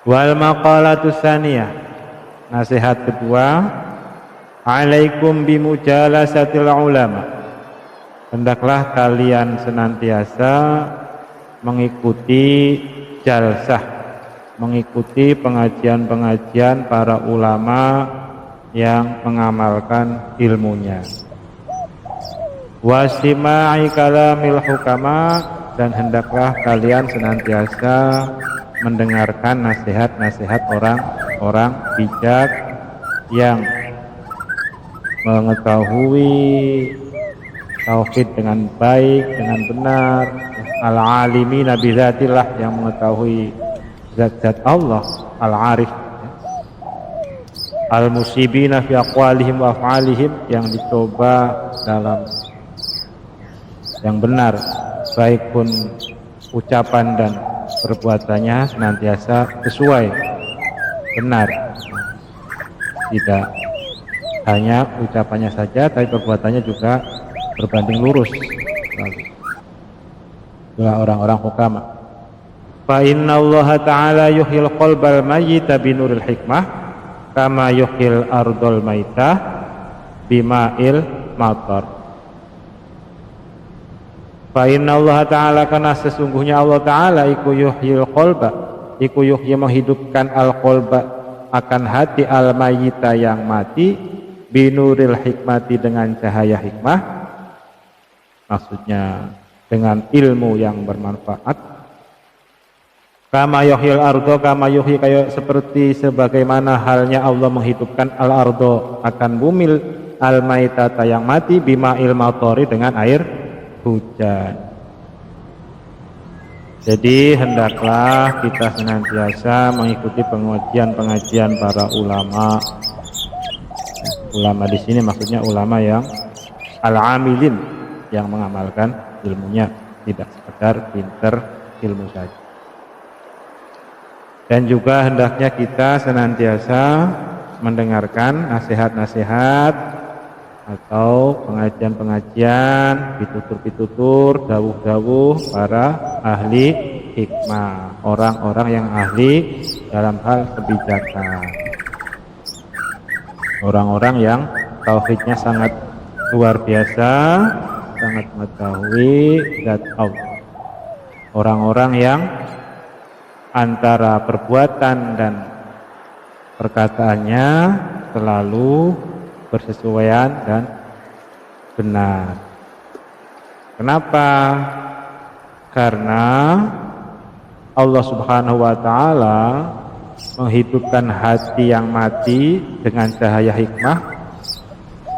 Wal maqalatu tsaniyah, nasihat kedua, alaikum bimujalasatil ulama. Hendaklah kalian senantiasa mengikuti jalsah, mengikuti pengajian-pengajian para ulama yang mengamalkan ilmunya. Wasima'i kalamil hukama, dan hendaklah kalian senantiasa mendengarkan nasihat-nasihat orang-orang bijak yang mengetahui tauhid dengan baik, dengan benar, al-alimina bizatillah, yang mengetahui zat-zat Allah, al-arif, al-musibina fi aqwalihim wa af'alihim, yang dicoba dalam yang benar, baik pun ucapan dan perbuatannya senantiasa sesuai, benar, tidak hanya ucapannya saja tapi perbuatannya juga berbanding lurus. Itulah orang-orang hukama. Fa inna Allah ta'ala yuhyil qalbal mayyita binuril hikmah kama yuhyil ardul maitah bima'il matar. Fa inna Allah ta'ala, karena sesungguhnya Allah ta'ala iku yuhyil qalba, iku yuhyi menghidupkan al-qalba, akan hati al-mayyita yang mati, binuril hikmati dengan cahaya hikmah, maksudnya dengan ilmu yang bermanfaat. Kama yuhyil ardo, kama yuhyi, kayak seperti sebagaimana halnya Allah menghidupkan al-ardo, akan bumi, al-maitata yang mati, bima'il matori, dengan air hujan. Jadi hendaklah kita senantiasa mengikuti pengajian-pengajian para ulama. Ulama di sini maksudnya ulama yang al-amilin, yang mengamalkan ilmunya, tidak sekedar pinter ilmu saja. Dan juga hendaknya kita senantiasa mendengarkan nasihat-nasihat atau pengajian-pengajian, pitutur-pitutur, dawuh-dawuh para ahli hikmah, orang-orang yang ahli dalam hal kebijakan, orang-orang yang tauhidnya sangat luar biasa, sangat mengetahui zat Allah, orang-orang yang antara perbuatan dan perkataannya selalu bersesuaian dan benar. Kenapa? Karena Allah Subhanahu wa ta'ala menghidupkan hati yang mati dengan cahaya hikmah,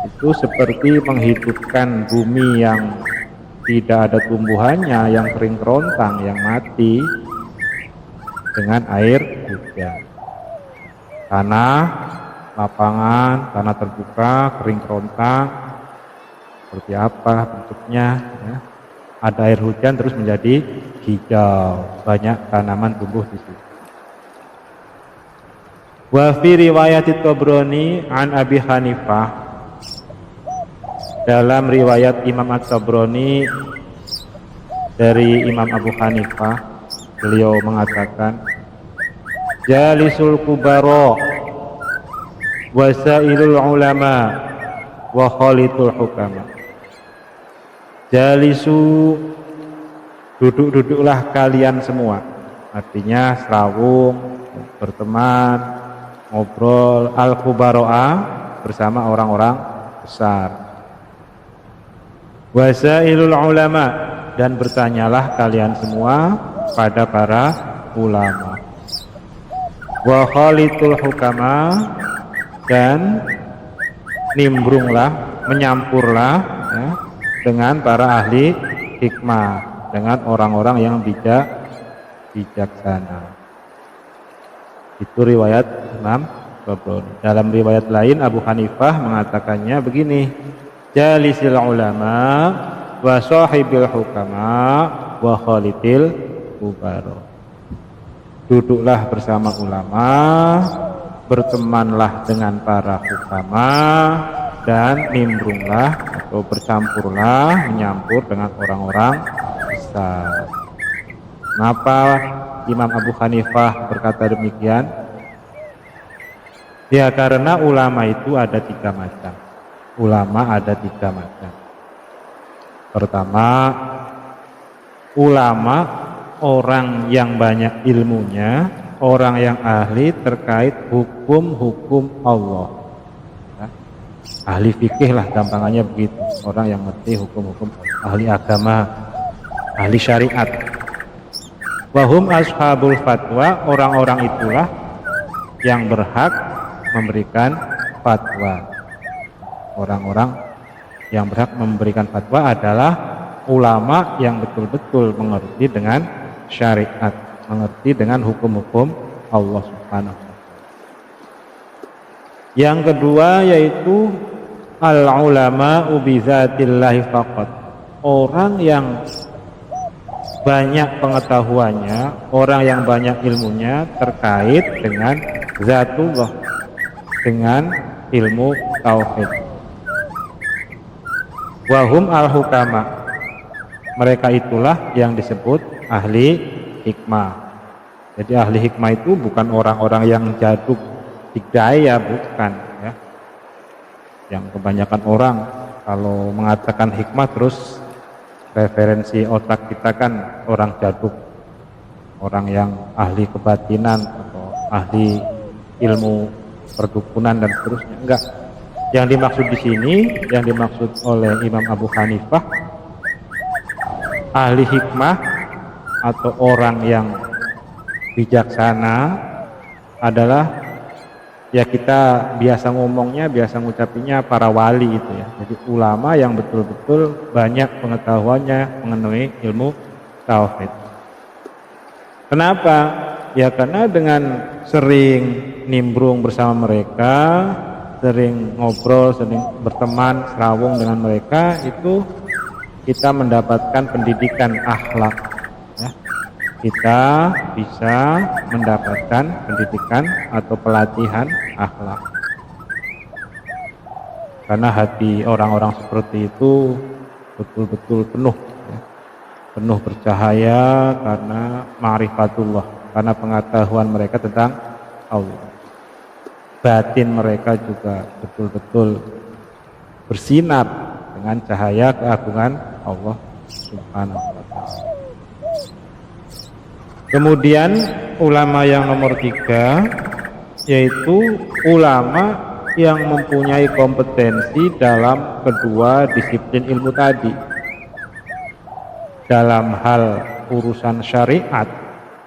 itu seperti menghidupkan bumi yang tidak ada tumbuhannya, yang kering kerontang, yang mati, dengan air hujan. Tanah, lapangan, tanah terbuka, kering kerontang, seperti apa bentuknya, ya. Ada air hujan terus menjadi hijau, banyak tanaman tumbuh di situ. Wa fi riwayat Tabrani an Abi Hanifah, dalam riwayat Imam At-Tabrani dari Imam Abu Hanifah, beliau mengatakan, jalisul kubaro wasailul ulama wa khalitul hukama. Jalisu, duduk-duduklah kalian semua, artinya serawung, berteman, ngobrol, al-kubaro'a, bersama orang-orang besar. Wasailul ulama, dan bertanyalah kalian semua pada para ulama. Wa khalitul hukama, dan nimbrunglah, menyampurlah, ya, dengan para ahli hikmah, dengan orang-orang yang bijaksana. Itu riwayat Imam Tabrani. Dalam riwayat lain Abu Hanifah mengatakannya begini, jalisil ulama wa sahibil hukama wa khalitil kubaro. Duduklah bersama ulama, bertemanlah dengan para hukama, dan nimbrunglah atau bercampurlah, menyampur dengan orang-orang besar. Kenapa? Imam Abu Hanifah berkata demikian? Ya karena ulama itu ada 3 macam. Ulama ada 3 macam. Pertama, ulama orang yang banyak ilmunya, orang yang ahli terkait hukum-hukum Allah. Ya. Ahli fikih lah gampangannya begitu. Orang yang ngerti hukum-hukum, ahli agama, ahli syariat. Wahum ashabul fatwa, orang-orang itulah yang berhak memberikan fatwa. Orang-orang yang berhak memberikan fatwa adalah ulama yang betul-betul mengerti dengan syariat, mengerti dengan hukum-hukum Allah Subhanahu wa ta'ala. Yang kedua yaitu al-ulama bi dzatillahi faqat. Orang yang banyak pengetahuannya, orang yang banyak ilmunya terkait dengan zatullah, dengan ilmu tauhid. Wahum al-hukama, mereka itulah yang disebut ahli hikmah. Jadi ahli hikmah itu bukan orang-orang yang jaduk dikdaya, bukan ya. Yang kebanyakan orang kalau mengatakan hikmah terus referensi otak kita kan orang jaduk, orang yang ahli kebatinan atau ahli ilmu perdukunan dan seterusnya. Enggak. Yang dimaksud di sini, yang dimaksud oleh Imam Abu Hanifah, ahli hikmah atau orang yang bijaksana adalah ya kita biasa ngomongnya, biasa ngucapinya para wali itu ya. Jadi ulama yang betul-betul banyak pengetahuannya mengenai ilmu tauhid. Kenapa? Ya karena dengan sering nimbrung bersama mereka, sering ngobrol, sering berteman, serawung dengan mereka, itu kita mendapatkan pendidikan akhlak ya. Kita bisa mendapatkan pendidikan atau pelatihan akhlak. Karena hati orang-orang seperti itu betul-betul penuh ya. Penuh bercahaya karena ma'rifatullah, karena pengetahuan mereka tentang Allah. Batin mereka juga betul-betul bersinar dengan cahaya keagungan Allah Subhanahu wa ta'ala. Kemudian ulama yang nomor 3 yaitu ulama yang mempunyai kompetensi dalam kedua disiplin ilmu tadi. Dalam hal urusan syariat,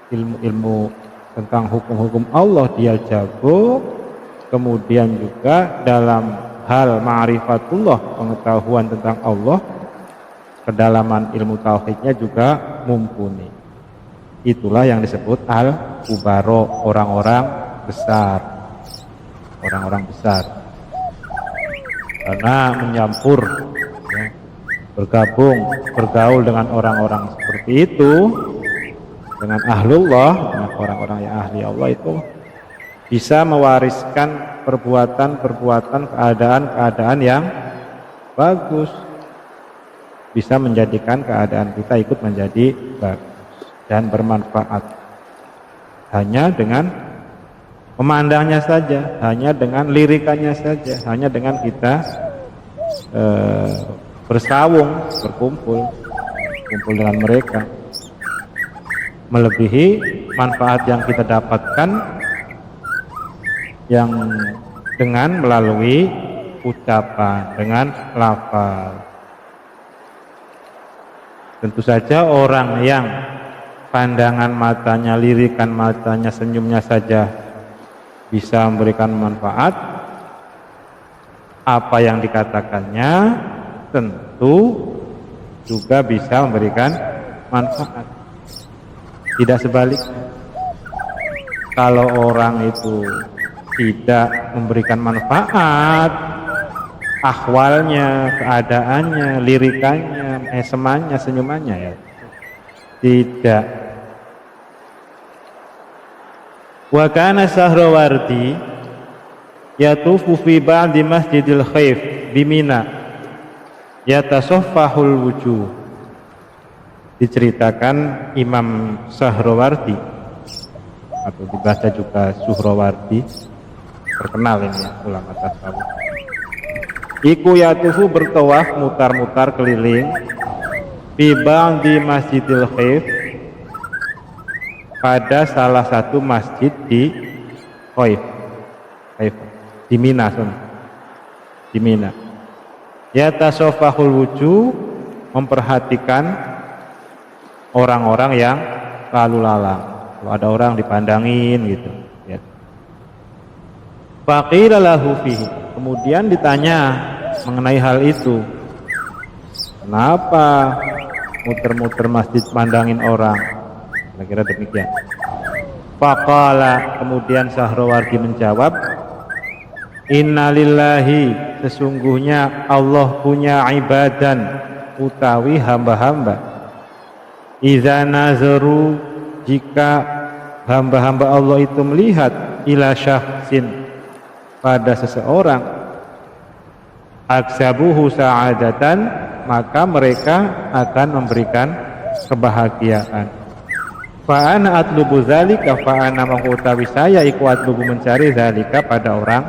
ilmu-ilmu tentang hukum-hukum Allah dia jago. Kemudian juga dalam hal ma'rifatullah, pengetahuan tentang Allah, kedalaman ilmu tauhidnya juga mumpuni. Itulah yang disebut al-kubaro, orang-orang besar. Orang-orang besar. Karena menyampur ya, bergabung, bergaul dengan orang-orang seperti itu, dengan ahlullah, dengan orang-orang yang ahli Allah itu bisa mewariskan perbuatan-perbuatan, keadaan-keadaan yang bagus, bisa menjadikan keadaan kita ikut menjadi bagus dan bermanfaat. Hanya dengan memandangnya saja, hanya dengan lirikannya saja, hanya dengan kita bersawung, berkumpul dengan mereka, melebihi manfaat yang kita dapatkan yang dengan melalui ucapan, dengan lafaz. Tentu saja orang yang pandangan matanya, lirikan matanya, senyumnya saja bisa memberikan manfaat, apa yang dikatakannya tentu juga bisa memberikan manfaat. Tidak sebaliknya. Kalau orang itu tidak memberikan manfaat, ahwalnya, keadaannya, lirikannya, semannya, senyumannya ya tidak. Wa kana Sahrawardi yatufu fi ba'di Masjidil Khaif di Mina yatasaffahul wujuh. Diceritakan Imam Sahrawardi atau dibaca juga Suhrawardi, terkenal ini ya, ulama tasawuf. Iku yatufu bertawaf mutar-mutar keliling fi ba'di Masjidil Khaif, pada salah satu masjid di Khaif, di Mina, di Mina. Ya tasofahul wujuh, memperhatikan orang-orang yang lalu lalang. Kalau ada orang dipandangin gitu. Ya. Faqila lahu fihi, kemudian ditanya mengenai hal itu. Kenapa muter-muter masjid mandangin orang? Kira-kira demikian. Faqala, kemudian Suhrawardi menjawab, innalillahi, sesungguhnya Allah punya ibadan, utawi hamba-hamba. Iza nazaru, jika hamba-hamba Allah itu melihat ila syakhsin, pada seseorang, aksabuhu sa'adatan, maka mereka akan memberikan kebahagiaan. Fa'ana atlubu zalika, fa'ana mengutawi saya iku atlubu mencari zalika pada orang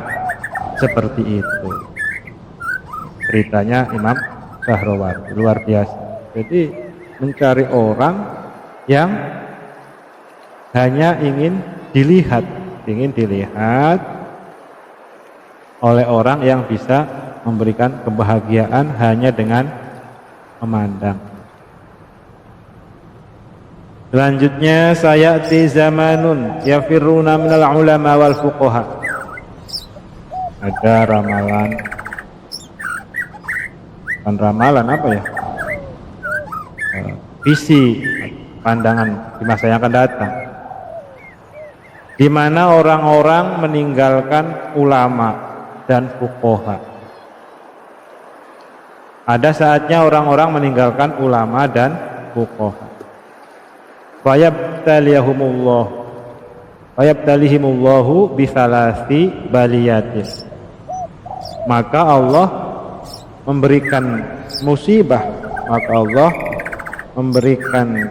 seperti itu. Ceritanya Imam Suhrawardi luar biasa. Jadi mencari orang yang hanya ingin dilihat oleh orang yang bisa memberikan kebahagiaan hanya dengan memandang. Selanjutnya, sayati zamanun yafirruna minal ulama wal fuqaha. Ada ramalan, bukan ramalan apa ya, visi pandangan di masa yang akan datang, di mana orang-orang meninggalkan ulama dan fuqaha. Ada saatnya orang-orang meninggalkan ulama dan fuqaha. Fayabtalihimullahu bisalasi baliyatin, maka Allah memberikan musibah, maka Allah memberikan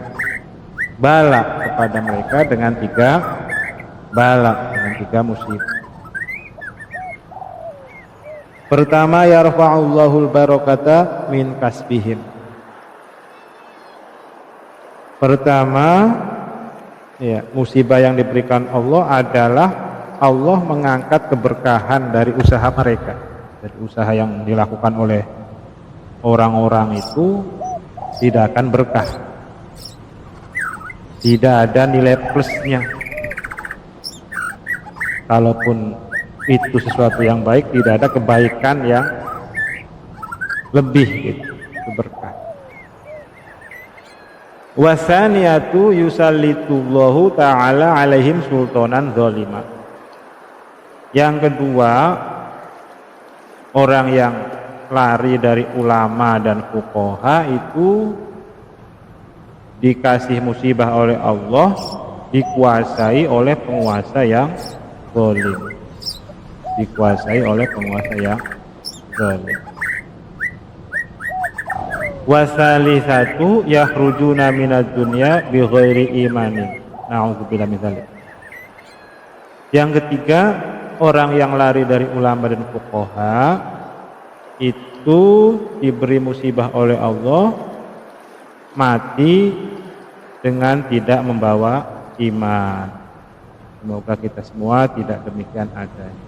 bala kepada mereka dengan 3 bala, dengan 3 musibah. Pertama, yarfa'ullahul barakata min kasbihim. Pertama, ya, musibah yang diberikan Allah adalah Allah mengangkat keberkahan dari usaha mereka. Dari usaha yang dilakukan oleh orang-orang itu tidak akan berkah, tidak ada nilai plusnya. Kalaupun itu sesuatu yang baik, tidak ada kebaikan yang lebih gitu, berkah. Wasaniyatu yusallitullahu ta'ala alaihim sultanan zalima. Yang kedua, orang yang lari dari ulama dan fuqaha itu dikasih musibah oleh Allah, dikuasai oleh penguasa yang zalim. Dikuasai oleh penguasa yang zalim. Wasalisatu yakhrujuna minad dunya bighairi imanin. Na'udzubillah min dzalik. Yang ketiga, orang yang lari dari ulama dan fuqaha itu diberi musibah oleh Allah, mati dengan tidak membawa iman. Semoga kita semua tidak demikian adanya.